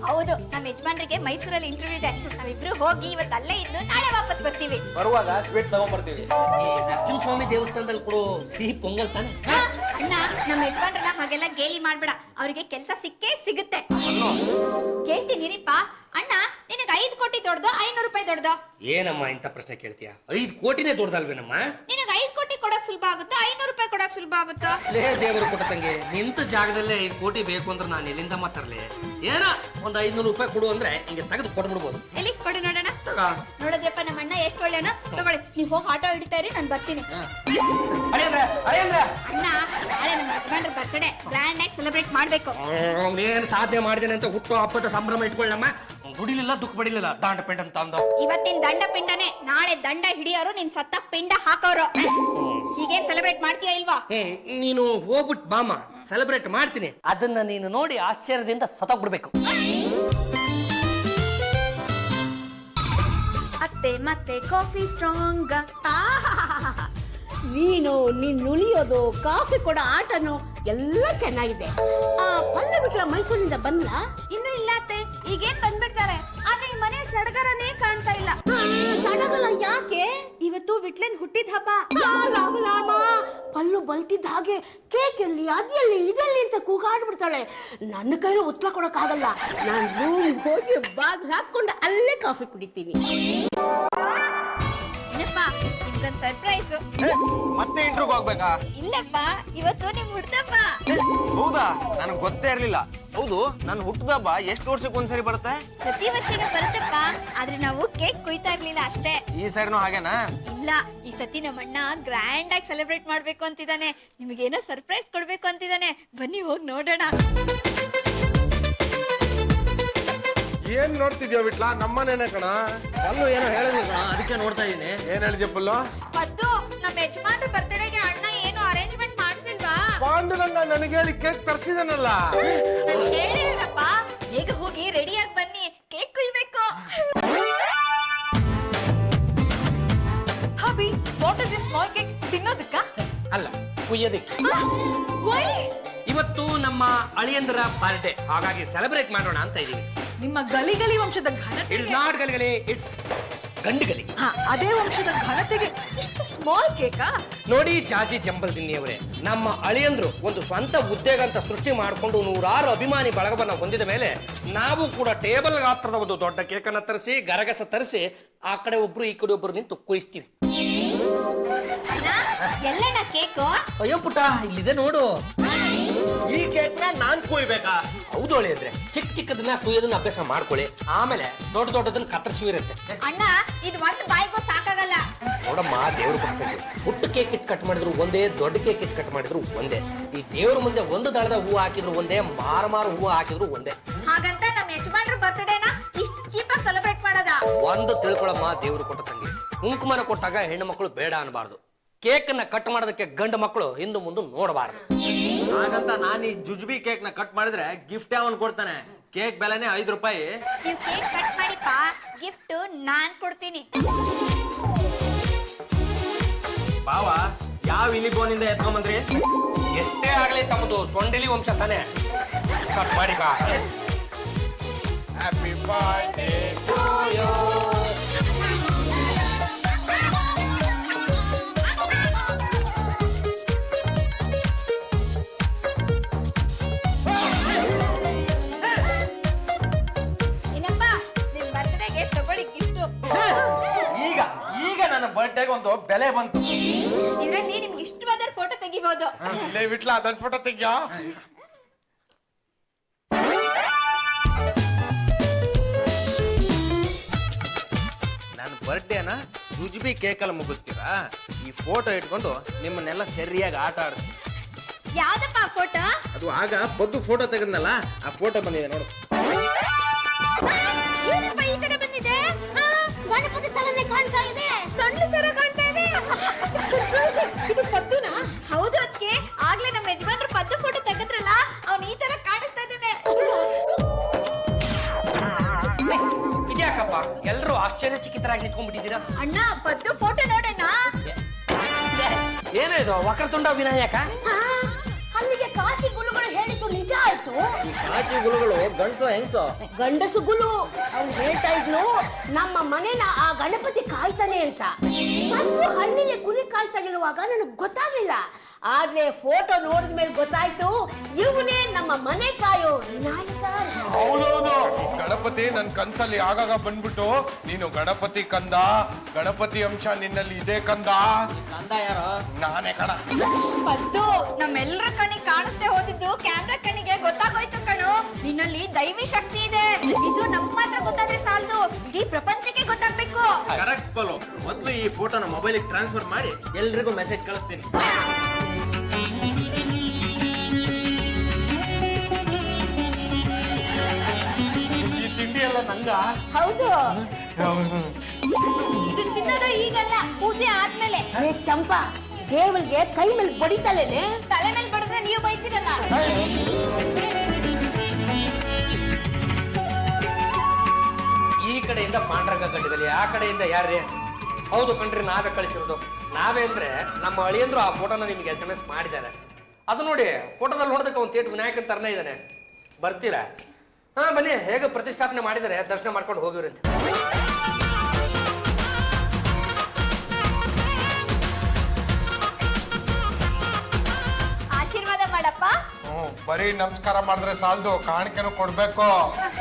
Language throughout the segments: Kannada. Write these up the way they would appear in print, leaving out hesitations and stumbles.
ಹೌದು, ನಮ್ಮ ಯಜಮಾನ್ರಿಗೆ ಮೈಸೂರಲ್ಲಿ ಇಂಟರ್ವ್ಯೂ ಇದೆ. ನಾವಿಬ್ರು ಹೋಗಿ ಇವತ್ತು ಅಲ್ಲೇ ಇದ್ದು ನಾಳೆ ವಾಪಸ್ ಬರ್ತೀವಿ. ಬರುವಾಗ ಸ್ವೀಟ್ ತಗೊಂಡ್ಬರ್ತೀವಿ. ನರಸಿಂಹಸ್ವಾಮಿ ದೇವಸ್ಥಾನದಲ್ಲಿ ಕೊಡೋ ಸಿಹಿ ಪೊಂಗಲ್ ತಾನೆ. ಅಣ್ಣ, ನಮ್ಮ ಯಜಮಾನ್ರನ್ನ ಹಾಗೆಲ್ಲ ಗೇಲಿ ಮಾಡ್ಬೇಡ, ಅವ್ರಿಗೆ ಕೆಲಸ ಸಿಕ್ಕೇ ಸಿಗುತ್ತೆ. ಕೇಳ್ತೀನಿರಿಪ್ಪ. ಅಣ್ಣ, ನಿನಗೆ 5 ಕೋಟಿ ದೊಡ್ಡದೋ 500 ರೂಪಾಯಿ ದೊಡ್ಡದೋ? ಏನಮ್ಮ ಇಂಥ ಪ್ರಶ್ನೆ ಕೇಳ್ತೀಯ? 5 ಕೋಟಿನೇ ದೊಡ್ಡದಲ್ವೇನಮ್ಮ? ನಿನಗೆ 5 ಕೋಟಿ ಕೊಡಕ್ ಸುಲಭ ಆಗುತ್ತೋ 500 ರೂಪಾಯಿ ಕೊಡಕ್ ಸುಲಭ ಆಗುತ್ತೋ? ಲೇ ದೇವರು ಕೊಟ್ಟ ತಂಗೆ, ನಿಂತ ಜಾಗದಲ್ಲೇ 5 ಕೋಟಿ ಬೇಕು ಅಂದ್ರೆ ನಾನು ಎಲ್ಲಿಂದ ಮಾತಾಡ್ಲಿ? ಏನ ಒಂದು 500 ರೂಪಾಯಿ ಕೊಡು ಅಂದ್ರೆ ಹಿಂಗೆ ತೆಗೆದು ಕೊಟ್ಬಿಡ್ಬೋದು. ಎಲ್ಲಿ ಕೊಡು ನೋಡೋಣ. ನೋಡಿದ್ರಪ್ಪ ನಮ್ಮ ಅಣ್ಣ ಎಷ್ಟು ಒಳ್ಳೆನ. ತಗೊಳ್ಳಿ, ನೀವು ಹೋಗಿ ಆಟೋ ಹಿಡಿತಾ ಇರಿ, ನಾನು ಬರ್ತೀನಿ. ಅಣ್ಣ, ನಾಳೆ ನಮ್ಮ ಯಜಮಾನ್ರ ಬರ್ತ್ಡೇ ಗ್ರ್ಯಾಂಡ್ ಆಗಿ ಸೆಲೆಬ್ರೇಟ್ ಮಾಡ್ಬೇಕು. ಏನ್ ಸಾಧನೆ ಮಾಡಿದೇನೆ ಅಂತ ಹುಟ್ಟು ಹಬ್ಬದ ಸಂಭ್ರಮ ಇಟ್ಕೊಳ್ಳಮ್ಮ. ದುಡಿಲಿಲ್ಲ ದುಃಖ ಪಡಿಲಿಲ್ಲ, ದಾಂಡ ಪಿಂಡ ಅಂತ ಅಂದ. ಇವತ್ತಿನ ದಂಡ ಪಿಂಡನೇ, ನಾಳೆ ದಂಡ ಹಿಡಿಯೋರು ನಿನ್ ಸತ್ತ ಪಿಂಡ ಹಾಕೋರು. ಈಗೇನ್ ಸೆಲೆಬ್ರೇಟ್ ಮಾಡ್ತೀಯಾ ಇಲ್ವಾ? ನೀನು ಹೋಗ್ಬಿಟ್ ಬಾಮ, ಸೆಲೆಬ್ರೇಟ್ ಮಾಡ್ತೀನಿ. ಅದನ್ನ ನೀನು ನೋಡಿ ಆಶ್ಚರ್ಯದಿಂದ ಸತ್ತೋಗ್ಬಿಡ್ಬೇಕು. ಅತ್ತೆ ಮತ್ತೆ ಕಾಫಿ ಸ್ಟ್ರಾಂಗ್. ನೀನು ಉಳಿಯೋದು ಕಾಫಿ ಕೊಡೋ ಆಟನು ಎಲ್ಲ ಚೆನ್ನಾಗಿದೆ. ಪಲ್ಲ ಬಿಟ್ಲ ಮೈಸೂರಿಂದ ಬಂದ್ಲ? ಇನ್ನು ಇಲ್ಲ ಅತ್ತೆ, ಈಗೇನ್ ಬಂದ್ಬಿಡ್ತಾರೆ. ಆದ್ರೆ ಈ ಮನೆ ಸಡಗರನೇ ಕಾಣ್ತಾ ಇಲ್ಲ. ಸಡಗರ ಯಾಕೆ? ಇವತ್ತು ವಿಟ್ಲನ್ ಹುಟ್ಟಿದ ಹಬ್ಬ. ಪಲ್ಲು ಬಲ್ತಿದ್ದ ಹಾಗೆ ಕೇಕ್ ಎಲ್ಲಿ, ಅದೆಲ್ಲಿ, ಇದೆಲ್ಲಿ ಅಂತ ಕೂಗಾಡ್ಬಿಡ್ತಾಳೆ. ನನ್ನ ಕೈಲಿ ಉತ್ತರ ಕೊಡಕ್ಕಾಗಲ್ಲ. ನಾನು ರೂಮ್ ಹೋಗಿ ಬಾಗ್ ಹಾಕೊಂಡು ಅಲ್ಲೇ ಕಾಫಿ ಕುಡಿತೀನಿ. ನಿಮ್ಗೊಂದು ಸರ್ಪ್ರೈಸ್. ಮತ್ತೆ ಇಂಟ್ರ್ಯೂಗ್ ಹೋಗ್ಬೇಕಾ? ಇಲ್ಲಪ್ಪ, ಇವತ್ತು ನಿಮ್ ಹುಟ್ಟದಬ್ಬ. ಹೌದಾ? ನನಗೆ ಗೊತ್ತೇ ಇರ್ಲಿಲ್ಲ. ಹೌದು, ನನ್ನ ಹುಟ್ಟದಬ್ಬ ಎಷ್ಟು ವರ್ಷಕ್ಕೆ ಒಂದ್ಸರಿ ಬರುತ್ತೆ? ಪ್ರತಿ ವರ್ಷನೂ ಬರುತ್ತಪ್ಪ, ಆದ್ರೆ ನಾವು ಕೇಕ್ ಕುಯ್ತಾ ಇರ್ಲಿಲ್ಲ ಅಷ್ಟೇ. ಈ ಸರಿನೂ ಹಾಗೇನಾ? ಇಲ್ಲ, ಈ ಸತಿ ನಮ್ಮಣ್ಣ ಗ್ರ್ಯಾಂಡ್ ಆಗಿ ಸೆಲೆಬ್ರೇಟ್ ಮಾಡ್ಬೇಕು ಅಂತಿದ್ದಾನೆ. ನಿಮಗೇನೋ ಸರ್ಪ್ರೈಸ್ ಕೊಡ್ಬೇಕು ಅಂತಿದ್ದಾನೆ. ಬನ್ನಿ ಹೋಗಿ ನೋಡೋಣ. ಏನ್ ನೋಡ್ತಿದ್ಯೋ ವಿಟ್ಲ? ನಮ್ಮನೇನೆ ಕಣ. ಪಲ್ಲು ಏನೋ ಹೇಳಿದ್ರು ಕಣ, ಅದಕ್ಕೆ ನೋಡ್ತಾ ಇದೀನಿ. ಏನ್ ಹೇಳಿದ್ಯ ಪಲ್ಲು? ಪದ್ದು, ನಮ್ಮ ಯಜಮಾನ್ರ ಬರ್ತ್ಡೇಗೆ ಅಣ್ಣ ಏನು ಅರೇಂಜ್ಮೆಂಟ್ ಮಾಡ್ಸಿಲ್ವಾ? ಪಾಂಡುರಂಗ ನನಗೆ ಹೇಳಿ ಕೇಕ್ ತರ್ಸಿದನಲ್ಲ. ನಾನು ಹೇಳಿರಪ್ಪ, ಈಗ ಹೋಗಿ ರೆಡಿಯಾಗಿ ಬನ್ನಿ, ಕೇಕ್ ಕುಯ್ಬೇಕು. Hubby, what is this small cake? ತಿನ್ನೋದಕ್ಕ ಅಲ್ಲ, ಕುಯ್ಯೋದಕ್ಕೆ. ವೈ? ಇವತ್ತು ನಮ್ಮ ಅಳಿಯಂದ್ರ ಬರ್ಡೇ, ಹಾಗಾಗಿ ಸೆಲೆಬ್ರೇಟ್ ಮಾಡೋಣ ಅಂತ ಇದೀವಿ. ನಿಮ್ಮ ಗಲಿ ವಂಶದ ಘನತೆ. ಇಟ್ಸ್ ನಾಟ್ ಗಲಿಗಲಿ, ಇಟ್ಸ್ ಗಂಡುಗಲಿ. ಅದೇ ವಂಶದ ಘನತೆಗೆ ಇಷ್ಟು ಸ್ಮಾಲ್ ಕೇಕಾ? ನೋಡಿ ಚಾಚಿ ಜಂಬಲ್ ದಿನ್ನಿಯವರೇ, ನಮ್ಮ ಅಳಿಯಂದ್ರು ಒಂದು ಸ್ವಂತ ಉದ್ಯೋಗ ಅಂತ ಸೃಷ್ಟಿ ಮಾಡಿಕೊಂಡು 100 ಅಭಿಮಾನಿ ಬಳಗವನ್ನ ಹೊಂದಿದ ಮೇಲೆ ನಾವು ಕೂಡ ಟೇಬಲ್ ಗಾತ್ರದ ಒಂದು ದೊಡ್ಡ ಕೇಕನ್ನ ತರಿಸಿ ಗರಗಸ ತರಿಸಿ ಆ ಕಡೆ ಒಬ್ರು ಈ ಕಡೆ ಒಬ್ರು ನಿಂತು ಕೊಯ್ಸ್ತೀವಿ. ಎಲ್ಲಣ್ಣ ಕೇಕು? ಅಯ್ಯೋ ಪುಟ್ಟ, ಇಲ್ಲಿದೆ ನೋಡು. ಈ ಕೇಕ್ನ ನಾನ್ ಕುಯ್ಬೇಕಾ? ಹೌದು ಅಳಿಯಂದ್ರೆ, ಚಿಕ್ಕ ಚಿಕ್ಕದನ್ನ ಕುಯ್ಯೋದನ್ನ ಅಭ್ಯಾಸ ಮಾಡ್ಕೊಳ್ಳಿ, ಆಮೇಲೆ ದೊಡ್ಡ ದೊಡ್ಡದನ್ನ ಕತ್ತರಿಸಿರುತ್ತೆ. ಅಣ್ಣ, ಇದು ಒಂದು ಬಾಯಿಗೂ ಸಾಕಾಗಲ್ಲ. ನೋಡಮ್ಮ, ದೇವ್ರು ಕೊಡ್ತಾರೆ. ಪುಟ್ಟ ಕೇಕ್ ಇಟ್ ಕಟ್ ಮಾಡಿದ್ರು ಒಂದೇ, ದೊಡ್ಡ ಕೇಕ್ ಇಟ್ ಕಟ್ ಮಾಡಿದ್ರು ಒಂದೇ. ಈ ದೇವ್ರ ಮುಂದೆ ಒಂದು ದಳದ ಹೂವು ಹಾಕಿದ್ರು ಒಂದೇ, ಮಾರು ಹೂವು ಹಾಕಿದ್ರು ಒಂದೇ. ಹಾಗಂತ ನಮ್ಮ ಯಜಮಾನ್ರ ಬರ್ತ್ಡೇನ ಇಷ್ಟು ಚೀಪಾಗಿ ಸೆಲೆಬ್ರೇಟ್ ಮಾಡೋದ? ಒಂದು ತಿಳ್ಕೊಳಮ್ಮ, ದೇವ್ರು ಕೊಟ್ಟ ತಂಗಿ, ಕುಂಕುಮನ ಕೊಟ್ಟಾಗ ಹೆಣ್ಣು ಮಕ್ಕಳು ಬೇಡ ಅನ್ಬಾರ್ದು. ಕೇಕ್ ನ ಕಟ್ ಮಾಡೋದಕ್ಕೆ ಗಂಡು ಮಕ್ಕಳು ಹಿಂದೆ ಮುಂದೆ ನೋಡಬಾರ್ದು. ಹಾಗಂತ ನಾನು ಈ ಜುಜುಬಿ ಕೇಕ್ ನ ಕಟ್ ಮಾಡಿದ್ರೆ ಗಿಫ್ಟ್ ಯಾವನ್ ಕೊಡ್ತಾನೆ? ಕೇಕ್ ಬೆಲೆನೇ 5 ರೂಪಾಯಿ. ನೀವು ಕೇಕ್ ಕಟ್ ಮಾಡಿಪ್ಪ, ಗಿಫ್ಟ್ ನಾನ್ ಕೊಡ್ತೀನಿ. ಬಾವ, ಯಾವ ಇಲಿ ಬೋನಿಂದ ಎತ್ಕೊಂಬಂದ್ರಿ? ಎಷ್ಟೇ ಆಗ್ಲಿ ತಮ್ಮದು ಸೊಂಡಿಲಿ ವಂಶ ತಾನೆ. ಕಟ್ ಮಾಡಿ ಬಾ. Happy birthday to you. ಏನಪ್ಪ, ನಿಮ್ ಬರ್ತ್ಡೇಗೆ ತಗೊಳ್ಳಿ ಗಿಫ್ಟ್. ಈಗ ನನ್ನ ಬರ್ತ್ಡೇಗೆ ಒಂದು ಬೆಲೆ ಬಂತು. ಇದರಲ್ಲಿ ನಿಮ್ಗೆ ಇಷ್ಟವಾದ ಫೋಟೋ ತೆಗಿಬಹುದು. ಲೇ ವಿಟ್ಲ, ಅದನ್ನ ಫೋಟೋ ತೆಗ್ಯಾ. ನನ್ನ ಬರ್ತ್ಡೇನ ಜುಜುಬಿ ಕೇಕಲ್ಲಿ ಮುಗಿಸ್ತೀರಾ? ಈ ಫೋಟೋ ಇಟ್ಕೊಂಡು ನಿಮ್ಮನ್ನೆಲ್ಲ ಸರಿಯಾಗಿ ಆಟ ಆಡಿಸ್ತೀನಿ. ಯಾವ್ದಪ್ಪ ಫೋಟೋ? ಅದು ಆಗ ಪದ್ದು ಫೋಟೋ ತೆಗೆದ್ನಲ್ಲ, ಆ ಫೋಟೋ ಬಂದಿದೆ ನೋಡು. ಏನಪ್ಪ ಈ ಕಡೆ ಬಂದಿದೆ? ಗಣಪತಿ ತರನೇ ಕಾಣ್ತಾ ಇದೆ. ಸಣ್ಣ ತರ ಕಾಣ್ತಾ ಇದೆ. ಸರ್ಪ್ರೈಸ್! ಇದು ಪದ್ದುನಾ? ಹೌದು ಅದಕ್ಕೆ ಆಗ್ಲೇ ನಮ್ಮ ಯಜಮಾನ್ರು ಪದ್ದು ಫೋಟೋ ತೆಗೆದ್ರಲ್ಲ, ಅವ್ನು ಈ ತರ ಕಾಣಿಸ್ತಾ ಇದ್ದಾನೆ. ಇದ್ಯಾಕಪ್ಪ ಎಲ್ಲರೂ ಆಶ್ಚರ್ಯಚಕಿತರಾಗಿ ನಿಂತ್ಕೊಂಡ್ಬಿಟ್ಟಿದ್ದೀರಾ? ಅಣ್ಣ, ಪದ್ದು ಫೋಟೋ ನೋಡೋಣ. ಏನಿದು ವಕ್ರತುಂಡ ವಿನಾಯಕ? ಅಲ್ಲಿಗೆ ಕಾಸಿ ಗುಳುಗಳು ಹೇಳಿದ್ದು ನಿಜ ಆಯ್ತು. ಈ ಕಾಶಿ ಗುರುಗಳು ಗಂಡಸೋ ಹೆಂಗ್ಸೋ? ಗಂಡಸು ಗುಲು ಅವ್ರು ಹೇಳ್ತಾ ಇದ್ಲು ನಮ್ಮ ಮನೇನ ಆ ಗಣಪತಿ ಕಾಯ್ತಾನೆ ಅಂತ. ಮತ್ತು ಹಳ್ಳಿಲಿ ಕುರಿ ಕಾಯ್ತಾಗಿರುವಾಗ ನನಗೆ ಗೊತ್ತಾಗ್ಲಿಲ್ಲ. ಆದ್ರೆ ಫೋಟೋ ನೋಡಿದ ಮೇಲೆ ಗೊತ್ತಾಯ್ತು ಇವನೇ ನಮ್ಮ ಮನೆ ಕಾಯೋ ವಿನಾಯಕ. ಹೌದೌದು, ಗಣಪತಿ ನನ್ ಕನ್ಸಲ್ಲಿ ಆಗಾಗ ಬಂದ್ಬಿಟ್ಟು ನೀನು ಗಣಪತಿ ಕಂದ, ಗಣಪತಿ ಅಂಶ ನಿನ್ನಲ್ಲಿ ಇದೆ ಕಂದ. ಕಂದ ಯಾರೋ? ನಾನೇ ಕಣ. ಪದ್ದು ನಮ್ಮೆಲ್ಲರ ಕಣ್ಣಿಗೆ ಕಾಣಿಸ್ದೆ ಹೋದಿದ್ದು ಕ್ಯಾಮ್ರಾ ಕಣ್ಣಿಗೆ ಗೊತ್ತಾಗೋಯ್ತು ಕಣು. ನಿನ್ನಲ್ಲಿ ದೈವಿ ಶಕ್ತಿ ಇದೆ. ಇದು ನಮ್ಮ ಮಾತ್ರ ಗೊತ್ತಾದ್ರೆ ಸಾಲದು, ಇಡೀ ಪ್ರಪಂಚಕ್ಕೆ ಗೊತ್ತಾಗ್ಬೇಕು. ಕರೆಕ್ಟ್ ಪಲ್ಲು. ಮೊದಲು ಈ ಫೋಟೋನ ಮೊಬೈಲಿಗೆ ಟ್ರಾನ್ಸ್ಫರ್ ಮಾಡಿ ಎಲ್ರಿಗೂ ಮೆಸೇಜ್ ಕಳಿಸ್ತೀನಿ. ಈ ತಿಂಡಿ ಎಲ್ಲ ನಂಗ? ಹೌದು. ಇದನ್ನ ತಿನ್ನೋದು ಈಗಲ್ಲ, ಪೂಜೆ ಆದ್ಮೇಲೆ. ಏ ಚಂಪಾ, ದೇವರಿಗೆ ಕೈ ಮೇಲೆ ಬಡಿತಲೇನೆ. ತಲೆ ಮೇಲೆ ಬಡಿದ್ರೆ ನೀವು ಬೈತೀರಲ್ಲ. ಈ ಕಡೆಯಿಂದ ಪಾಂಡ್ರಂಗ ಕಟ್ಟಿದಲ್ಲಿ, ಆ ಕಡೆಯಿಂದ ಯಾರ್ರಿ? ಹೌದು ಕಣ್ರಿ, ನಾವೇ ಕಳಿಸಿರೋದು. ನಾವೇ ಅಂದ್ರೆ ನಮ್ಮ ಅಳಿಯಂದ್ರು ಆ ಫೋಟೋನ ನಿಮ್ಗೆ SMS ಮಾಡಿದ್ದಾರೆ. ಅದು ನೋಡಿ, ಫೋಟೋದಲ್ಲಿ ನೋಡೋದಕ್ಕೆ ಅವ್ನು ತೇಟ್ ವಿನಾಯಕನ ತರನೇ ಇದ್ದಾನೆ. ಬರ್ತೀರಾ? ಹಾ ಬನ್ನಿ, ಹೇಗೆ ಪ್ರತಿಷ್ಠಾಪನೆ ಮಾಡಿದರೆ ದರ್ಶನ ಮಾಡ್ಕೊಂಡು ಹೋಗಿವ್ರಂತೆ. ಆಶೀರ್ವಾದ ಮಾಡಪ್ಪ. ಬರೀ ನಮಸ್ಕಾರ ಮಾಡಿದ್ರೆ ಸಾಲದು, ಕಾಣಿಕೆನೂ ಕೊಡ್ಬೇಕು.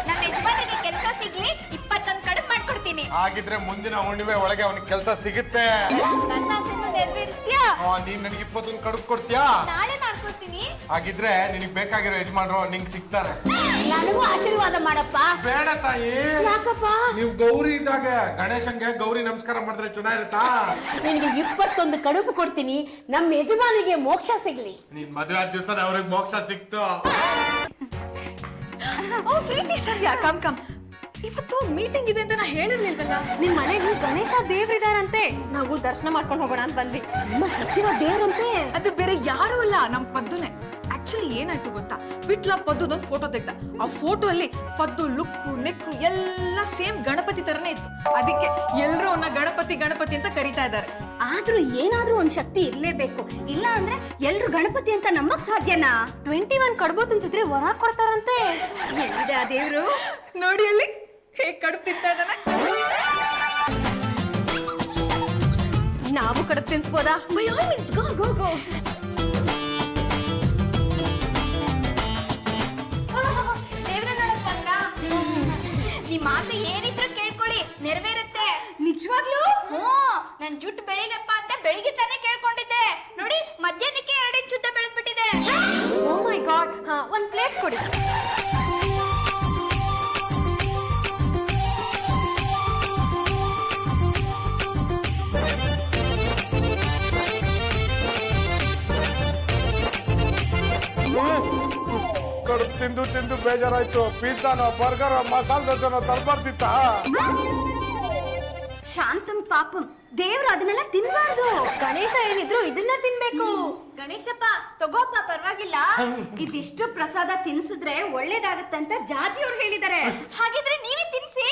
ನಮ್ಮ ಯಜಮಾನಿಗೆ ಕೆಲಸ ಸಿಗ್ಲಿ, 21 ಕಡಿಮೆ ಮಾಡ್ಕೊಡ್ತೀನಿ. ಹಾಗಿದ್ರೆ ಮುಂದಿನ ಹುಣ್ಣಿಮೆ ಒಳಗೆ ಅವನಿಗೆ ಕೆಲಸ ಸಿಗುತ್ತೆ. ನನ್ನ ಆಸೆನೂ ನೆರವೇರಿಸ್ತೀಯಾ? ನೀನ್ ನನಗೆ 21 ಕಡುಬು ಕೊಡ್ತೀಯಾ? ನಾಳೆ ಮಾಡ್ಕೊಡ್ತೀನಿ. ಹಾಗಿದ್ರೆ ನಿನಗೆ ಬೇಕಾಗಿರೋ ಯಜಮಾನ್ರು ನಿಂಗೆ ಸಿಗ್ತಾರೆ. ನನಗೂ ಆಶೀರ್ವಾದ ಮಾಡಪ್ಪ. ಬೇಡ ತಾಯಿ. ಯಾಕಪ್ಪ? ನೀವು ಗೌರಿ ಇದ್ದಾಗ ಗಣೇಶನ್ಗೆ ಗೌರಿ ನಮಸ್ಕಾರ ಮಾಡಿದ್ರೆ ಚೆನ್ನಾಗಿರುತ್ತಾ? ನಿನಗೆ 21 ಕಡುಬು ಕೊಡ್ತೀನಿ, ನಮ್ಮ ಯಜಮಾನಿಗೆ ಮೋಕ್ಷ ಸಿಗ್ಲಿ. ನೀನ್ ಮದುವೆ ಆದ ದಿವಸ ಅವ್ರಿಗೆ ಮೋಕ್ಷ ಸಿಕ್ತು. ಓ ಪ್ರೀತಿ ಸರ್, ಕಮ್ ಇವತ್ತು ಮೀಟಿಂಗ್ ಇದೆ ಅಂತ ನಾ ಹೇಳಿರ್ಲಿಲ್ವಲ್ಲ. ನಿಮ್ ಮನೆಗೆ ಗಣೇಶ ದೇವ್ರಿದಾರಂತೆ. ನಾವು ದರ್ಶನ ಮಾಡ್ಕೊಂಡು ಹೋಗೋಣ ಅಂತ ಬಂದ್ವಿ. ತುಂಬಾ ಸತ್ಯವಾದ ದೇವ್ರಂತೆ. ಅದು ಬೇರೆ ಯಾರು ಅಲ್ಲ, ನಮ್ ಪದ್ದುನೆ. ಆಕ್ಚುಲಿ ಏನಾಯ್ತು ಗೊತ್ತಾ, ಬಿಟ್ಲ ಪದ್ದುದೊಂದು ಫೋಟೋ ತೆಗ್ದ. ಆ ಫೋಟೋ ಅಲ್ಲಿ ಪದ್ದು ಲುಕ್ಕು ನೆಕ್ಕು ಎಲ್ಲ ಸೇಮ್ ಗಣಪತಿ ತರನೇ ಇತ್ತು. ಅದಕ್ಕೆ ಎಲ್ರು ಅವನ್ನ ಗಣಪತಿ ಗಣಪತಿ ಅಂತ ಕರೀತಾ ಇದ್ದಾರೆ. ಆದ್ರೂ ಏನಾದ್ರೂ ಒಂದ್ ಶಕ್ತಿ ಇರ್ಲೇಬೇಕು, ಇಲ್ಲ ಅಂದ್ರೆ ಎಲ್ರು ಗಣಪತಿ ಅಂತ ನಂಬಕ್ ಸಾಧ್ಯನಾ? 21 ಕಡ್ಬು ತಿನ್ಸಿದ್ರೆ ವರ ಕೊಡ್ತಾರಂತೆ. ಎಲ್ಲಿದೆ ಆ ದೇವ್ರು? ನೋಡಿ ಅಲ್ಲಿ ಹೇಗ್ ಕಡುಬು ತಿಂತಾ ಇದ್ದಾನೆ. ನಾವು ಕಡುಬು ತಿನ್ಸ್ಬೋದಾ? ಬೈ ಆಲ್ ಮೀನ್ಸ್ ಗೋ ಗೋ ಗೋ. ದೇವ್ರ ನೋಡಕ್ ಬಂದ್ರ? ನಿಮ್ ಆಸೆ ಏನಿದ್ರು ಕೇಳ್ಕೊಳ್ಳಿ, ನೆರವೇರುತ್ತೆ. ನಿಜವಾಗ್ಲೂ? ನನ್ ಜುಟ್ಟು ಬೆಳಿಗಪ್ಪ ಅಂತ ಬೆಳಿಗ್ಗೆ ತಾನೇ ಕೇಳ್ಕೊಂಡಿದ್ದೆ. ನೋಡಿ ಮಧ್ಯಾಹ್ನಕ್ಕೆ 2 ಇಂಚ್ ಉದ್ದ ಬೆಳೆದ್ಬಿಟ್ಟಿದೆ. ಓ ಮೈ ಗಾಡ್. ಒಂದ್ ಪ್ಲೇಟ್ ಕೊಡಿ. ಕಡುಬು ತಿಂದು ತಿಂದು ಬೇಜಾರಾಯ್ತು. ಪಿಜ್ಜಾನೋ ಬರ್ಗರ್ ಮಸಾಲೆ ದೋಸೆನೋ ತರಬಾರ್ದಿತ್ತ? ಶಾಂತಂ ಪಾಪಂ, ದೇವ್ರು ಅದನ್ನೆಲ್ಲ ತಿನ್ಬಾರ್ದು. ಗಣೇಶ ಏನಿದ್ರು ಇದನ್ನ ತಿನ್ಬೇಕು. ಗಣೇಶಪ್ಪ ತಗೋಪ್ಪ, ಪರವಾಗಿಲ್ಲ. ಇದಿಷ್ಟು ಪ್ರಸಾದ ತಿನ್ಸಿದ್ರೆ ಒಳ್ಳೇದಾಗತ್ತೆ ಅಂತ ಜಾಜಿಯವ್ರು ಹೇಳಿದ್ದಾರೆ. ಹಾಗಿದ್ರೆ ನೀವೇ ತಿನ್ಸಿ.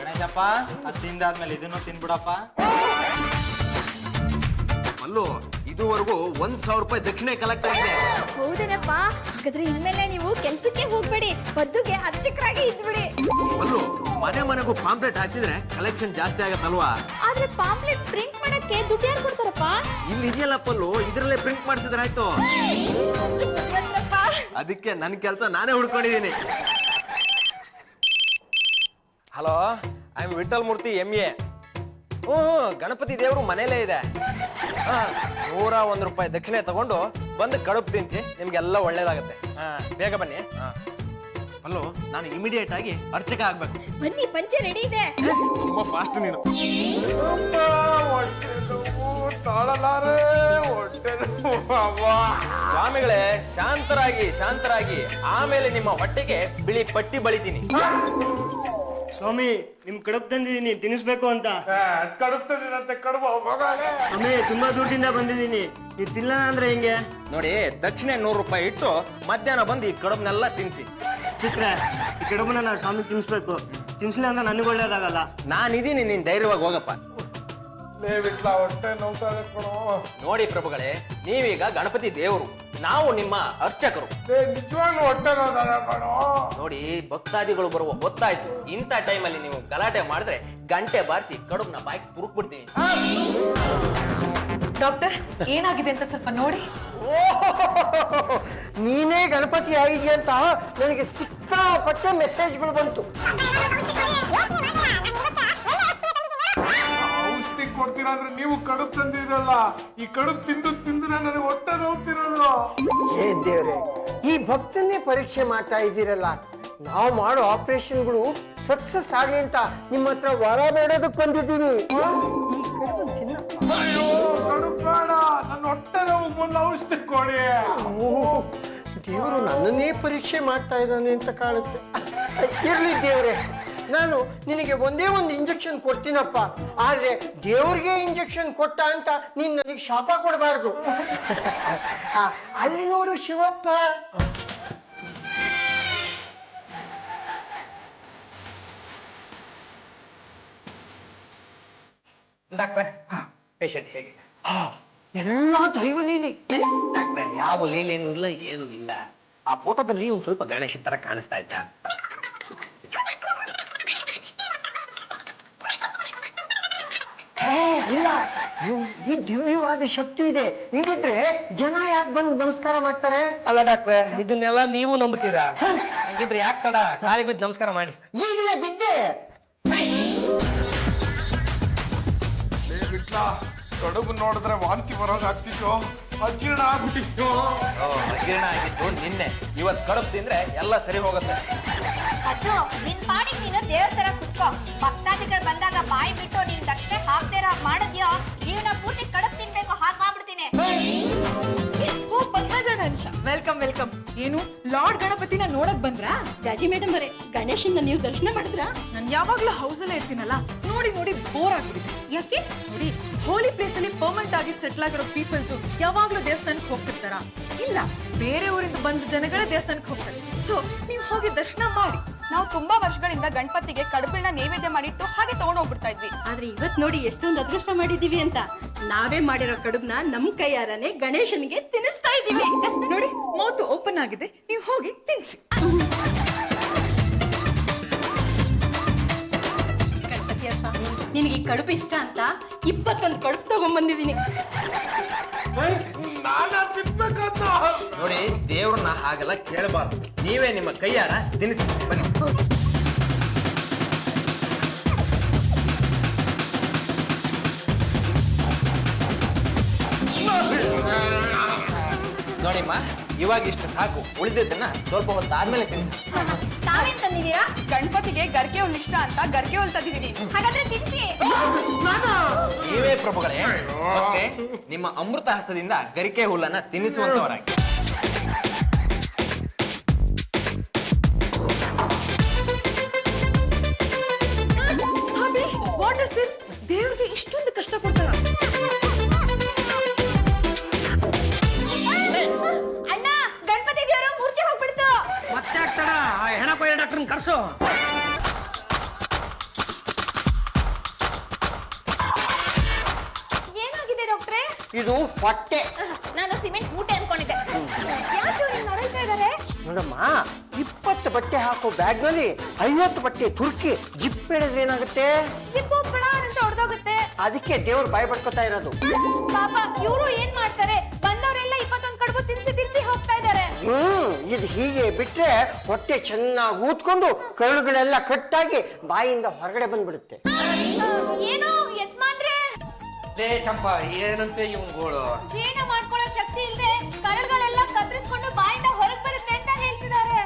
ಗಣೇಶಪ್ಪ, ಅದು ತಿಂದಾದ್ಮೇಲೆ ಇದನ್ನು ತಿನ್ಬಿಡಪ್ಪ. ಅಲ್ಲೂ ಇದುವರೆಗೂ 1,000 ರೂಪಾಯಿ ದಕ್ಷಿಣೆ ಕಲೆಕ್ಟ್ ಆಗಿದೆ. ಹೌದೇನಪ್ಪ? ಹಾಗಾದ್ರೆ ಇನ್ಮೇಲೆ ನೀವು ಕೆಲ್ಸಕ್ಕೆ ಹೋಗ್ಬೇಡಿ, ಬದ್ದುಗೆ ಅರ್ಚಕರಾಗಿ ಇದ್ಬಿಡಿ. ಅಲ್ಲೂ ಮನೆ ಮನೆಗೂ ಪಾಂಪ್ಲೆಟ್ ಹಾಕ್ಸಿದ್ರೆ ಕಲೆಕ್ಷನ್ ಜಾಸ್ತಿ ಆಗತ್ತಲ್ವಾ? ಆದ್ರೆ ಪಾಂಪ್ಲೆಟ್ ಪ್ರಿಂಟ್ ಮಾಡಕ್ಕೆ ದುಡ್ಡು ಯಾರು ಕೊಡ್ತಾರಪ್ಪ? ಇಲ್ಲಿ ಇದೆಯಲ್ಲ ಪಲ್ಲು, ಇದ್ರಲ್ಲೇ ಪ್ರಿಂಟ್ ಮಾಡಿಸಿದ್ರೆ ಆಯ್ತು. ಅದಕ್ಕೆ ನನ್ನ ಕೆಲಸ ನಾನೇ ಹುಡ್ಕೊಂಡಿದ್ದೀನಿ. Hello, I am Vittal Murthy MA. Ganapati ದೇವರು ಮನೇಲೇ ಇದೆ. 101 ರೂಪಾಯಿ ದಕ್ಷಿಣೆ ತಗೊಂಡು ಬಂದು ಕಡುಬು ತಿನ್ಸಿ, ನಿಮ್ಗೆಲ್ಲ ಒಳ್ಳೇದಾಗತ್ತೆ. ಬೇಗ ಬನ್ನಿ. ಅಲ್ಲೋ, ನಾನು ಇಮಿಡಿಯೇಟ್ ಆಗಿ ಅರ್ಚಕ ಆಗ್ಬೇಕು. ಬನ್ನಿ, ಪಂಚೆ ರೆಡಿ ಇದೆ. ತುಂಬಾ ಫಾಸ್ಟ್ ನೀನು. ತಾಳಲಾರೆ ಹೊಟ್ಟೆ ಸ್ವಾಮಿಗಳೇ, ಶಾಂತರಾಗಿ ಶಾಂತರಾಗಿ, ಆಮೇಲೆ ನಿಮ್ಮ ಹೊಟ್ಟೆಗೆ ಬಿಳಿ ಪಟ್ಟಿ ಬಳಿತೀನಿ. ಸ್ವಾಮಿ, ನಿಮ್ ಕಡುಬು ತಂದಿದ್ದೀನಿ, ತಿನ್ನಿಸ್ಬೇಕು ಅಂತ. ಕಡುಬ್ತದಂತೆ ಕಡುಬು ಸ್ವಾಮಿ, ತುಂಬಾ ದೂರದಿಂದ ಬಂದಿದ್ದೀನಿ, ನೀವು ತಿನ್ನಲ್ಲ ಅಂದ್ರೆ ಹೆಂಗೆ? ನೋಡಿ, ದಕ್ಷಿಣೆ 100 ರೂಪಾಯಿ ಇಟ್ಟು ಮಧ್ಯಾಹ್ನ ಬಂದು ಈ ಕಡುಬನ್ನೆಲ್ಲ ತಿನ್ಸಿ. ಚಿಕ್ರೆ ಈ ಕಡುಬನ್ನ ನಾವು ಸ್ವಾಮಿ ತಿನ್ಸ್ಬೇಕು. ತಿನ್ಸ್ಲಿ ಅಂದ್ರೆ ನನಗೆ ಒಳ್ಳೇದಾಗಲ್ಲ. ನಾನಿದ್ದೀನಿ, ನೀನ್ ಧೈರ್ಯವಾಗಿ ಹೋಗಪ್ಪ. ಹೊಟ್ಟೆ ನೋವ್ತಾ ಇದೆ ಕಣೋ. ನೋಡಿ ಪ್ರಭುಗಳೇ, ನೀವೀಗ ಗಣಪತಿ ದೇವರು, ನಾವು ನಿಮ್ಮ ಅರ್ಚಕರು. ನಿಜವಾಗ್ಲೂ ಹೊಟ್ಟೆ ನೋವ್ತಾ ಕಣೋ. ನೋಡಿ, ಭಕ್ತಾದಿಗಳು ಬರುವ ಹೊತ್ತಾಯ್ತು. ಇಂಥ ಟೈಮಲ್ಲಿ ನೀವು ಗಲಾಟೆ ಮಾಡಿದ್ರೆ ಗಂಟೆ ಬಾರಿಸಿ ಕಡುಬ್ನ ಬಾಯಿಗೆ ತುರುಕ್ಬಿಡ್ತೀನಿ. ಡಾಕ್ಟರ್ ಏನಾಗಿದೆ ಅಂತ ಸ್ವಲ್ಪ ನೋಡಿ. ನೀನೇ ಗಣಪತಿ ಆಗಿದೆಯಾ ಅಂತ ನನಗೆ ಸಿಕ್ಕಾಪಟ್ಟೆ ಮೆಸೇಜ್ಗಳು ಬಂತು. ಔಷಧಿ ಕೊಡ್ತೀರಾ ಅಂದ್ರೆ ನೀವು ಕಡುಬು ತಂದಿರಲ್ಲ. ಈ ಕಡುಬು ತಿಂದ್ರೆ ನನಗೆ ಹೊಟ್ಟೆ ನೋವ್ತಿರೋದು. ಏ ದೇವ್ರೆ, ಈ ಭಕ್ತನ್ನೇ ಪರೀಕ್ಷೆ ಮಾಡ್ತಾ ಇದ್ದೀರಲ್ಲ. ನಾವು ಮಾಡೋ ಆಪರೇಷನ್ಗಳು ಸಕ್ಸಸ್ ಆಗ್ಲಿ ಅಂತ ನಿಮ್ಮ ಹತ್ರ ವರ ಬೇಡೋದಕ್ಕೆ ಬಂದಿದ್ದೀವಿ. ಈ ಕಡುಬು ತಿನ್ನಪ್ಪ. ಅಯ್ಯೋ ಕಡುಬು ಬೇಡ, ನನ್ನ ಹೊಟ್ಟೆ ನೋವು ಮೊದಲು ಔಷಧಿ ಕೊಡಿ. ದೇವರು ನನ್ನನ್ನೇ ಪರೀಕ್ಷೆ ಮಾಡ್ತಾ ಇದ್ದಾನೆ ಅಂತ ಕಾಣುತ್ತೆ. ಇರ್ಲಿ ದೇವ್ರೆ, ನಾನು ನಿನಗೆ ಒಂದೇ ಒಂದು ಇಂಜೆಕ್ಷನ್ ಕೊಡ್ತೀನಪ್ಪ. ಆದ್ರೆ ದೇವ್ರಿಗೆ ಇಂಜೆಕ್ಷನ್ ಕೊಟ್ಟ ಅಂತ ನೀನ್ ನನಗೆ ಶಾಪ ಕೊಡಬಾರ್ದು. ಅಲ್ಲಿ ನೋಡು ಶಿವಪ್ಪ. ಡಾಕ್ಟ್ರೆ, ಪೇಷಂಟ್ ಹೇಗೆ? ಎಲ್ಲ ದೈವ ಲೀಲೆ. ಡಾಕ್ಟ್ರೆ, ಯಾವ ಲೀಲೇನೂ ಇಲ್ಲ, ಏನೂ ಇಲ್ಲ. ಆ ಫೋಟೋದಲ್ಲಿ ಒಂದು ಸ್ವಲ್ಪ ಗಣೇಶ ತರ ಕಾಣಿಸ್ತಾ ಇದ್ದ. ಇಲ್ಲ, ಈ ದಿವ್ಯವಾದ ಶಕ್ತಿ ಇದೆ. ಇಲ್ಲಿದ್ರೆ ಜನ ಯಾಕೆ ಬಂದು ನಮಸ್ಕಾರ ಮಾಡ್ತಾರೆ? ಅಲ್ಲ ಡಾಕ್ಟ್ರೆ, ಇದನ್ನೆಲ್ಲ ನೀವು ನಂಬ್ತೀರಾ? ಹಾಗಿದ್ರೆ ಯಾಕೆ ತಡ, ಕಾಲಿಗೆ ಬಿದ್ದು ನಮಸ್ಕಾರ ಮಾಡಿ. ಈಗಲೇ ಬಿದ್ದೆ. ಕಡುಬು ನೋಡಿದ್ರೆ ವಾಂತಿ ಬರೋದು ಆಗ್ತಿತ್ತು, ಅಜೀರ್ಣ ಆಗ್ಬಿಟ್ಟಿತ್ತು. ಅಜೀರ್ಣ ಆಗಿದ್ದು ನಿನ್ನೆ, ಇವತ್ತು ಕಡುಬು ತಿಂದ್ರೆ ಎಲ್ಲ ಸರಿ ಹೋಗುತ್ತೆ. ಅದು ನಿನ್ ಪಾಡಿಗೆ ನೀನು ದೇವ್ರ ತರ ಕುತ್ಕೋ. ಭಕ್ತಾದಿಗಳು ಬಂದಾಗ ಬಾಯಿ ಬಿಟ್ಟು ನೀನ್ ದಕ್ಷಿಣೆ ಹಾಕ್ದೇರ ಮಾಡಿದ್ಯೋ ಜೀವನ ಪೂರ್ತಿ ಕಡುಬು ತಿನ್ಬೇಕು, ಹಾಗೆ ಮಾಡ್ಬಿಡ್ತೀನಿ. ಓ ಪದ್ಮಜ ಗಣೇಶ, ವೆಲ್ಕಮ್ ವೆಲ್ಕಮ್. ಏನು ಲಾರ್ಡ್ ಗಣಪತಿನ ನೋಡಕ್ ಬಂದ್ರಾ? ಜಾಜಿ ಮೇಡಮ್ ಅವರೇ, ಗಣೇಶನ್ನ ನೀವು ದರ್ಶನ ಮಾಡಿದ್ರಾ? ನಾನು ಯಾವಾಗ್ಲೂ ಹೌಸಲ್ಲೇ ಇರ್ತೀನಲ್ಲ, ನೋಡಿ ನೋಡಿ ಬೋರ್ ಆಗ್ಬಿಟ್ಟಿದೆ. ಯಾಕೆ? ನೋಡಿ, ಹೋಲಿ ಪ್ಲೇಸ್ ಅಲ್ಲಿ ಪರ್ಮನೆಂಟ್ ಆಗಿ ಸೆಟ್ಲ್ ಆಗಿರೋ ಪೀಪಲ್ಸ್ ಯಾವಾಗ್ಲೂ ದೇವಸ್ಥಾನಕ್ಕೆ ಹೋಗ್ತಿರ್ತಾರ? ಇಲ್ಲ, ಬೇರೆ ಊರಿಂದ ಬಂದ ಜನಗಳೇ ದೇವಸ್ಥಾನಕ್ಕೆ ಹೋಗ್ತಾರೆ. ಸೊ ನೀವು ಹೋಗಿ ದರ್ಶನ ಮಾಡಿ. ನಾವು ತುಂಬಾ ವರ್ಷಗಳಿಂದ ಗಣಪತಿಗೆ ಕಡುಬನ್ನ ನೈವೇದ್ಯ ಮಾಡಿಟ್ಟು ಹಾಗೆ ತಗೊಂಡು ಹೋಗ್ಬಿಡ್ತಾ ಇದ್ವಿ. ಆದ್ರೆ ಇವತ್ ನೋಡಿ ಎಷ್ಟೊಂದು ಅದೃಷ್ಟ ಮಾಡಿದೀವಿ ಅಂತ. ನಾವೇ ಮಾಡಿರೋ ಕಡುಬ್ನ ನಮ್ ಕೈಯಾರನೆ ಗಣೇಶನಿಗೆ ತಿನ್ನಿಸ್ತಾ ಇದೀವಿ. ನೋಡಿ, ಮೌತು ಓಪನ್ ಆಗಿದೆ, ನೀವು ಹೋಗಿ ತಿನ್ಸಿ. ಗಣಪತಿ ಅಪ್ಪ, ನಿನಗೆ ಈ ಕಡುಬು ಇಷ್ಟ ಅಂತ 21 ಕಡುಬು ತಗೊಂಡ್ಬಂದಿದ್ದೀನಿ. ನಾನಾ ತಿನ್ಬೇಕಂತ. ನೋಡಿ, ದೇವ್ರನ್ನ ಹಾಗೆಲ್ಲ ಕೇಳಬಾರ್ದು. ನೀವೇ ನಿಮ್ಮ ಕೈಯಾರ ತಿನ್ನಿಸಿ ಬನ್ನಿ. ನೋಡಿಮ್ಮ, ಇವಾಗ ಇಷ್ಟು ಸಾಕು. ಉಳಿದಿದ್ದನ್ನ ಸ್ವಲ್ಪ ಹೊತ್ತು ಆದ್ಮೇಲೆ ತಿನ್ಸಿ. ತಾವೇನ್ ತಂದಿದ್ದೀರಾ? ಗಣಪತಿಗೆ ಗರ್ಗೆ ಹುಲ್ ಇಷ್ಟ ಅಂತ ಗರ್ಗೆ ಹುಲ್ ತಂದಿದೀನಿ. ಹಾಗಾದ್ರೆ ತಿನ್ಸಿ. ನೀವೇ ಪ್ರಭುಗಳೇ, ಮತ್ತೆ ನಿಮ್ಮ ಅಮೃತ ಹಸ್ತದಿಂದ ಗರಿಕೆ ಹುಲ್ಲನ್ನ ತಿನ್ನಿಸುವಂತವರಾಗಿ. What is this? ದೇವ್ರಿಗೆ ಇಷ್ಟೊಂದು ಕಷ್ಟ ಕೊಡ್ತಾರ? ಅಣ್ಣ, ಗಣಪತಿ ದೇವರು ಮೂರ್ಛೆ ಹೋಗ್ಬಿಡ್ತು. ಮತ್ತೆ ಆಗ್ತಾಡ, ಆ ಹೆಣ ಕೊಯ್ಯ ಡಾಕ್ಟರ್ನ ಕರ್ಸು. ಏನಾಗಿದೆ ಡಾಕ್ಟ್ರೆ? ಇದು ಹೊಟ್ಟೆ. ನಾನು ಸಿಮೆಂಟ್ ಮೂಟೆ ಅನ್ಕೊಂಡಿದ್ದೆ. ಯಾಕೆ ಇವ್ರು ಹಿಂಗ್ ನರಳ್ತಾ ಇದಾರೆ? ನೋಡಮ್ಮ, 20 ಬಟ್ಟೆ ಹಾಕೋ ಬ್ಯಾಗ್ ನಲ್ಲಿ 50 ಬಟ್ಟೆ ತುರ್ಕಿ ಜಿಪ್ ಹೇಳಿದ್ರೆ ಏನಾಗುತ್ತೆ? ಸಿಪ್ಪು ಪಡ ಅಂತ ಹೊಡೆದೋಗುತ್ತೆ. ಅದಕ್ಕೆ ದೇವ್ರು ಬಾಯ್ ಪಡ್ಕೊತಾ ಇರೋದು. ಪಾಪ ಇವರು ಏನ್ ಮಾಡ್ತಾರೆ? ಬಂದವರೆಲ್ಲ 21 ಕಡುಬು ತಿನ್ಸಿ ಹೋಗ್ತಾ ಇದಾರೆ. ಇದು ಹೀಗೆ ಬಿಟ್ರೆ ಹೊಟ್ಟೆ ಚೆನ್ನಾಗಿ ಊದ್ಕೊಂಡು ಕರುಳುಗಳೆಲ್ಲ ಕಟ್ಟಾಗಿ ಬಾಯಿಯಿಂದ ಹೊರಗಡೆ ಬಂದ್ಬಿಡುತ್ತೆ. ಏನು ಯಜಮಾನ್ರೆ? ಲೇ ಚಂಪ, ಏನಂತೆ ಇವ್ಗಳು? ಜೀರ್ಣ ಮಾಡ್ಕೊಳ್ಳೋ ಶಕ್ತಿ ಇಲ್ಲದೆ ಕರಳುಗಳೆಲ್ಲ ಕತ್ತರಿಸ್ಕೊಂಡು ಬಾಯಿಂದ ಹೊರಗೆ ಬರುತ್ತೆ ಅಂತ ಹೇಳ್ತಿದ್ದಾರೆ.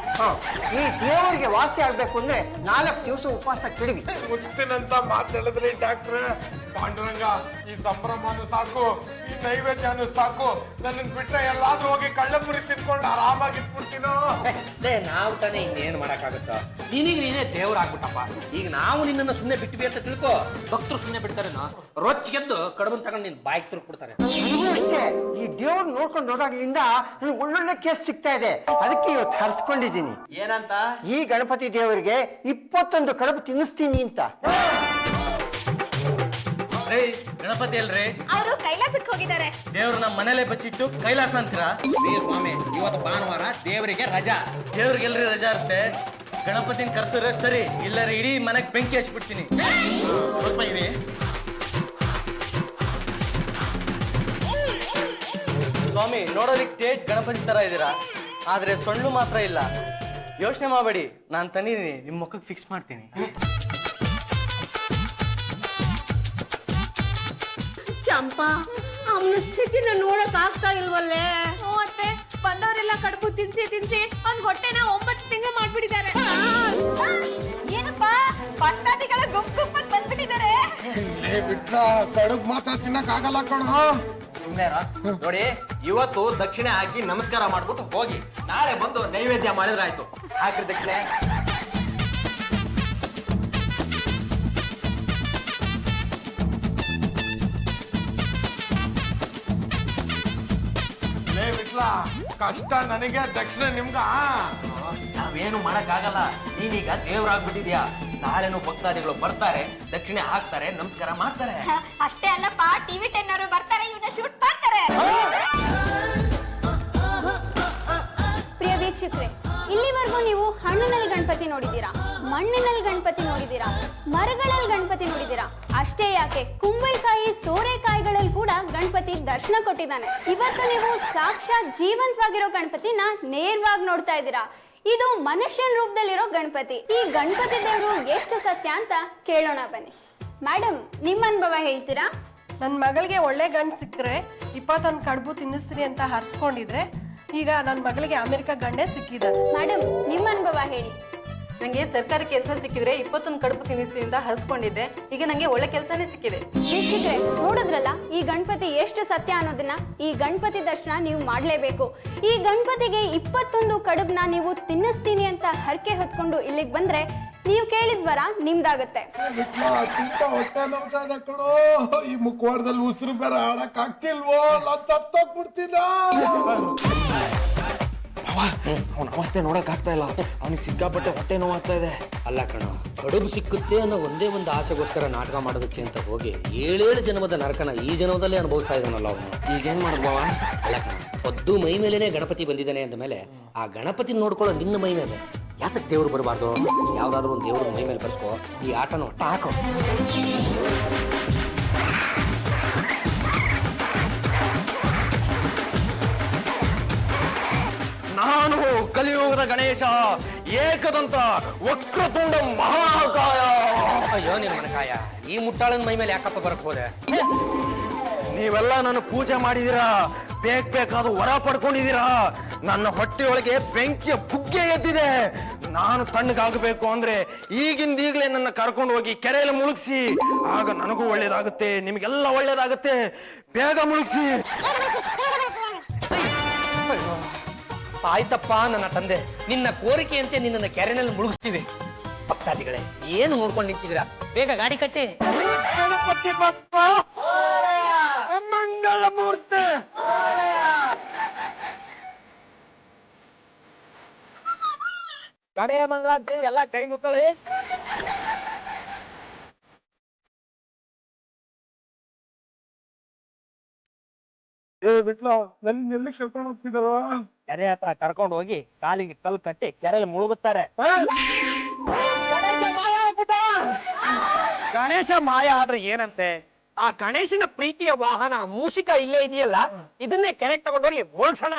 ಈ ದೇವರಿಗೆ ವಾಸಿ ಆಗ್ಬೇಕು ಅಂದ್ರೆ 4 ದಿವಸ ಉಪವಾಸ ಕೆಡವಿ. ಮುತ್ತಿನಂತ ಮಾತು ಹೇಳಿದ್ರಿ ಡಾಕ್ಟ್ರೆ. ಪಾಂಡುರಂಗ, ಈ ಸಂಭ್ರಮನು ಸಾಕು, ಈ ನೈವೇದ್ಯನು ಸಾಕು. ನನ್ನನ್ ಬಿಟ್ರೆ ಎಲ್ಲಾದ್ರೂ ಹೋಗಿ ಕಳ್ಳಪುರಿ ತಿನ್ಕೊಂಡು ಆರಾಮಾಗಿ ಇಟ್ಬಿಡ್ತೀನೋ. ಲೇ, ನಾವು ತಾನೇ ಇನ್ನೇನು ಮಾಡಕ್ಕಾಗುತ್ತ? ನಿನಗೆ ನೀನೇ ದೇವ್ರಾಗ್ಬಿಟ್ಟಪ್ಪ. ಈಗ ನಾವು ನಿನ್ನನ್ನು ಸುಮ್ಮನೆ ಬಿಟ್ವಿ ಅಂತ ತಿಳ್ಕೊ, ಭಕ್ತರು ಸುಮ್ಮನೆ ಬಿಡ್ತಾರೇನೋ? ರೊಚ್ಚಿಗೆದ್ದು ಕಡುಬನ್ ತಗೊಂಡು ನಿನ್ ಬಾಯಿಗೆ ತುರುಕ್ಬಿಡ್ತಾರೆ. ನನಗೂ ಅಷ್ಟೇ, ಈ ದೇವ್ರು ನೋಡ್ಕೊಂಡು ಹೋದಾಗ್ಲಿಂದ ನನಗೆ ಒಳ್ಳೊಳ್ಳೆ ಕೇಸ್ ಸಿಗ್ತಾ ಇದೆ. ಅದಕ್ಕೆ ಇವತ್ತು ಹರಿಸ್ಕೊಂಡಿದ್ದೀನಿ. ಹೇಳಿದ್ದೀನಿ. ಏನಂತ? ಈ ಗಣಪತಿ ದೇವರಿಗೆ 21 ಕಡುಬು ತಿನ್ನಿಸ್ತೀನಿ ಅಂತ. ಗಣಪತಿ ಅಲ್ರಿ, ಅವರು ಕೈಲಾಸಕ್ಕೆ ಹೋಗಿದ್ದಾರೆ. ದೇವ್ರು ನಮ್ಮ ಮನೇಲೆ ಬಚ್ಚಿಟ್ಟು ಕೈಲಾಸ ಅಂತೀರಾ? ಸ್ವಾಮಿ, ಇವತ್ತು ಭಾನುವಾರ, ದೇವರಿಗೆ ರಜಾ. ದೇವ್ರಿಗೆಲ್ರಿ ರಜಾ ಇರುತ್ತೆ? ಗಣಪತಿನ ಕರ್ಸಿದ್ರೆ ಸರಿ, ಇಲ್ಲರ ಇಡೀ ಮನೆಗೆ ಬೆಂಕಿ ಹಚ್ಬಿಡ್ತೀನಿ. ಸ್ವಲ್ಪ ಇರಿ. ಸ್ವಾಮಿ, ನೋಡೋದಕ್ಕೆ ತೇಜ್ ಗಣಪತಿ ತರ ಇದ್ದೀರಾ, ಆದ್ರೆ ಸೊಳ್ಳು ಮಾತ್ರ ಇಲ್ಲ. ಯೋಚನೆ ಮಾಡಬೇಡಿ, ನಾನು ತಂದಿದ್ದೀನಿ, ನಿಮ್ಮ ಮುಖಕ್ಕೆ ಫಿಕ್ಸ್ ಮಾಡ್ತೀನಿ. ಚಂಪಾ, ಅವನ ಸ್ಥಿತಿನ ನೋಡಕ್ ಆಗ್ತಾ ಇಲ್ವಲ್ಲೇ. ಮತ್ತೆ ಬಂದವರೆಲ್ಲ ಕಡುಬು ತಿನ್ಸಿ ತಿನ್ಸಿ ಅವ್ನ್ ಹೊಟ್ಟೆನ 9 ತಿಂಗಳು ಮಾಡ್ಬಿಟ್ಟಿದ್ದಾರೆ. ಏನಪ್ಪ, ಭಕ್ತಾದಿಗಳ ಗುಂಪುಗ್ ಬಂದ್ಬಿಟ್ಟಿದ್ದಾರೆ. ಬಿಟ್ಟ ಕಡುಬು ಮಾತ್ರ ತಿನ್ನಕ್ ಆಗಲ್ಲ ಕಣೋ. ನೋಡಿ, ಇವತ್ತು ದಕ್ಷಿಣೆ ಹಾಕಿ ನಮಸ್ಕಾರ ಮಾಡ್ಬಿಟ್ಟು ಹೋಗಿ, ನಾಳೆ ಬಂದು ನೈವೇದ್ಯ ಮಾಡಿದ್ರೆ ಆಯ್ತು. ಹಾಕ್ರಿ ದಕ್ಷಿಣೆ. ಕಷ್ಟ ನನಗೆ, ದಕ್ಷಿಣ ನಿಮ್ಗ. ನಾವೇನು ಮಾಡಕ್ ಆಗಲ್ಲ, ನೀನೀಗ ದೇವ್ರಾಗ್ಬಿಟ್ಟಿದ್ಯಾ. ನಾಳೆನೂ ಭಕ್ತಾದಿಗಳು ಬರ್ತಾರೆ, ದಕ್ಷಿಣೆ ಹಾಕ್ತಾರೆ, ನಮಸ್ಕಾರ ಮಾಡ್ತಾರೆ. ಅಷ್ಟೇ ಅಲ್ಲಪ್ಪ, ಟಿವಿ 10 ಅವರು ಬರ್ತಾರೆ, ಇವನ್ನ ಶೂಟ್ ಮಾಡ್ತಾರೆ. ಪ್ರಿಯ ವೀಕ್ಷಕರೇ, ಇಲ್ಲಿವರೆಗೂ ನೀವು ಹಣ್ಣಿನಲ್ಲಿ ಗಣಪತಿ ನೋಡಿದ್ದೀರಾ, ಮಣ್ಣಿನಲ್ಲಿ ಗಣಪತಿ ನೋಡಿದ್ದೀರಾ, ಮರಗಳಲ್ಲಿ ಗಣಪತಿ ನೋಡಿದ್ದೀರಾ. ಅಷ್ಟೇ ಯಾಕೆ, ಕುಂಬಳಕಾಯಿ, ಸೋರೆಕಾಯಿಗಳಲ್ಲಿ ಕೂಡ ಗಣಪತಿ ದರ್ಶನ ಕೊಟ್ಟಿದ್ದಾನೆ. ಇವತ್ತು ನೀವು ಸಾಕ್ಷಾತ್ ಜೀವಂತವಾಗಿರೋ ಗಣಪತಿನ ನೇರವಾಗಿ ನೋಡ್ತಾ ಇದ್ದೀರಾ. ಇದು ಮನುಷ್ಯನ ರೂಪದಲ್ಲಿರೋ ಗಣಪತಿ. ಈ ಗಣಪತಿ ದೇವರು ಎಷ್ಟು ಸತ್ಯ ಅಂತ ಕೇಳೋಣ ಬನ್ನಿ. ಮೇಡಮ್, ನಿಮ್ಮ ಅನುಭವ ಹೇಳ್ತೀರಾ? ನನ್ನ ಮಗಳಿಗೆ ಒಳ್ಳೆ ಗಂಡು ಸಿಕ್ಕರೆ 21 ಕಡುಬು ತಿನ್ನಿಸ್ರಿ ಅಂತ ಹರ್ಸ್ಕೊಂಡಿದ್ರೆ ಈಗ ನನ್ನ ಮಗಳಿಗೆ ಅಮೆರಿಕ ಗಂಡೇ ಸಿಕ್ಕಿದ. ಮೇಡಮ್, ನಿಮ್ಮ ಅನುಭವ ಹೇಳಿ. ನಂಗೆ ಸರ್ಕಾರಿ ಕೆಲಸ ಸಿಕ್ಕಿದ್ರೆ 21 ಕಡುಬು ತಿನ್ನಿಸ್ರಿ ಅಂತ ಹರ್ಸ್ಕೊಂಡಿದ್ದೆ, ಈಗ ನಂಗೆ ಒಳ್ಳೆ ಕೆಲಸನೇ ಸಿಕ್ಕಿದೆ. ವೀಕ್ಷಕರೇ, ನೋಡಿದ್ರಲ್ಲ ಈ ಗಣಪತಿ ಎಷ್ಟು ಸತ್ಯ ಅನ್ನೋದನ್ನ. ಈ ಗಣಪತಿ ದರ್ಶನ ನೀವು ಮಾಡಲೇಬೇಕು. ಈ ಗಣಪತಿಗೆ 21 ಕಡುಬನ್ನ ನೀವು ತಿನ್ನಿಸ್ತೀನಿ ಅಂತ ಹರಕೆ ಹೊತ್ಕೊಂಡು ಇಲ್ಲಿಗೆ ಬಂದ್ರೆ ನೀವು ಕೇಳಿದ ವರ ನಿಮ್ದಾಗತ್ತೆ. ತುಂಬಾ ಹೊಟ್ಟೆ ನೋಡ್ತಾ ಇದೆ ಕಣೋ. ಈ ಮುಖವಾಡದಲ್ಲಿ ಉಸಿರು ಬೇರೆ ಆಡಕ್ ಆಗ್ತಿಲ್ವೋ, ನಾನ್ ತತ್ತೋಗ್ಬಿಡ್ತೀನ. ಅವನ ಅವಸ್ಥೆ ನೋಡಕ್ ಆಗ್ತಾ ಇಲ್ಲ, ಅವನಿಗೆ ಸಿಕ್ಕಾಪಟ್ಟೆ ಹೊಟ್ಟೆ ನೋವಾಗ್ತಾ ಇದೆ. ಅಲ್ಲ ಕಣ, ಕಡುಬು ಸಿಕ್ಕುತ್ತೆ ಅನ್ನೋ ಒಂದೇ ಒಂದು ಆಸೆಗೋಸ್ಕರ ನಾಟಕ ಮಾಡೋದಕ್ಕೆ ಅಂತ ಹೋಗಿ 7 ಜನ್ಮದ ನರಕನ ಈ ಜನ್ಮದಲ್ಲೇ ಅನುಭವಿಸ್ತಾ ಇದ್ದಾನಲ್ಲ ಅವನು. ಈಗೇನ್ ಮಾಡ್ಬಾವ? ಅಲ್ಲ ಕಣ, ಪದ್ದು ಮೈ ಮೇಲೇನೆ ಗಣಪತಿ ಬಂದಿದ್ದಾನೆ ಅಂದ ಮೇಲೆ ಆ ಗಣಪತಿ ನೋಡ್ಕೊಳ್ಳೋ ನಿನ್ನ ಮೈ ಮೇಲೆ ಯಾತಕ್ಕೆ ದೇವ್ರು ಬರಬಾರ್ದು? ಯಾವ್ದಾದ್ರು ಒಂದು ದೇವ್ರ ಮೈ ಮೇಲೆ ಬರ್ಸ್ಕೋ, ಈ ಆಟನ ಒಟ್ಟ ಹಾಕೋ. ನಾನು ಕಲಿಯುಗದ ಗಣೇಶ, ಏಕದಂತ ವಕ್ರತುಂಡ ಮಹಾಕಾಯ. ಅಯ್ಯೋ ನಿಮ್ಮ ಕಾಯ, ಈ ಮುಟ್ಟಾಳನ ಮೈ ಮೇಲೆ ಯಾಕಪ್ಪ ಬರಕ್ ಹೋದೆ? ನೀವೆಲ್ಲ ನನ್ನ ಪೂಜೆ ಮಾಡಿದೀರಾ, ಬೇಕಾದ ವರ ಪಡ್ಕೊಂಡಿದ್ದೀರಾ. ನನ್ನ ಹೊಟ್ಟೆಯೊಳಗೆ ಬೆಂಕಿಯ ಬುಗ್ಗೆ ಎದ್ದಿದೆ. ನಾನು ತಣ್ಣಗಾಗಬೇಕು ಅಂದ್ರೆ ಈಗಿಂದೀಗ್ಲೇ ನನ್ನ ಕರ್ಕೊಂಡು ಹೋಗಿ ಕೆರೆಯಲ್ಲಿ ಮುಳುಗಿಸಿ, ಆಗ ನನಗೂ ಒಳ್ಳೇದಾಗುತ್ತೆ, ನಿಮಗೆಲ್ಲ ಒಳ್ಳೇದಾಗುತ್ತೆ. ಬೇಗ ಮುಳುಗಿಸಿ. ಆಯ್ತಪ್ಪ ನನ್ನ ತಂದೆ, ನಿನ್ನ ಕೋರಿಕೆಯಂತೆ ನಿನ್ನನ್ನು ಕೆರೆನಲ್ಲಿ ಮುಳುಗಿಸ್ತೀವಿ. ಭಕ್ತಾದಿಗಳೇ, ಏನು ನೋಡ್ಕೊಂಡು ನಿಂತಿದ್ದೀರಾ? ಬೇಗ ಗಾಡಿ ಕಟ್ಟಿ. ಗಣಪತಿ ಬಪ್ಪ ಮಂಗಳ ಮೂರ್ತಿ. ಕಡೆಯ ಮಂಗಳಾರತಿ ಎಲ್ಲ ಕೈ ಮುಕ್ಕಳಿ. ಬಿಟ್ಲ ನನ್ನ ಎಲ್ಲಿ ಕರ್ಕೊಂಡು ಹೋಗ್ತಿದಾರ? ಕೆರೆ ಹತ್ರ ಕರ್ಕೊಂಡು ಹೋಗಿ ಕಾಲಿಗೆ ಕಲ್ಲು ಕಟ್ಟಿ ಕೆರೆಯಲ್ಲಿ ಮುಳುಗುತ್ತಾರೆ. ಗಣೇಶ ಮಾಯ ಆದ್ರೆ ಏನಂತೆ? ಆ ಗಣೇಶನ ಪ್ರೀತಿಯ ವಾಹನ ಮೂಷಿಕ ಇಲ್ಲೇ ಇದೆಯಲ್ಲ, ಇದನ್ನೇ ಕೆರೆಗೆ ತಗೊಂಡೋಗಿ ಮುಳುಗ್ಸೋಣ.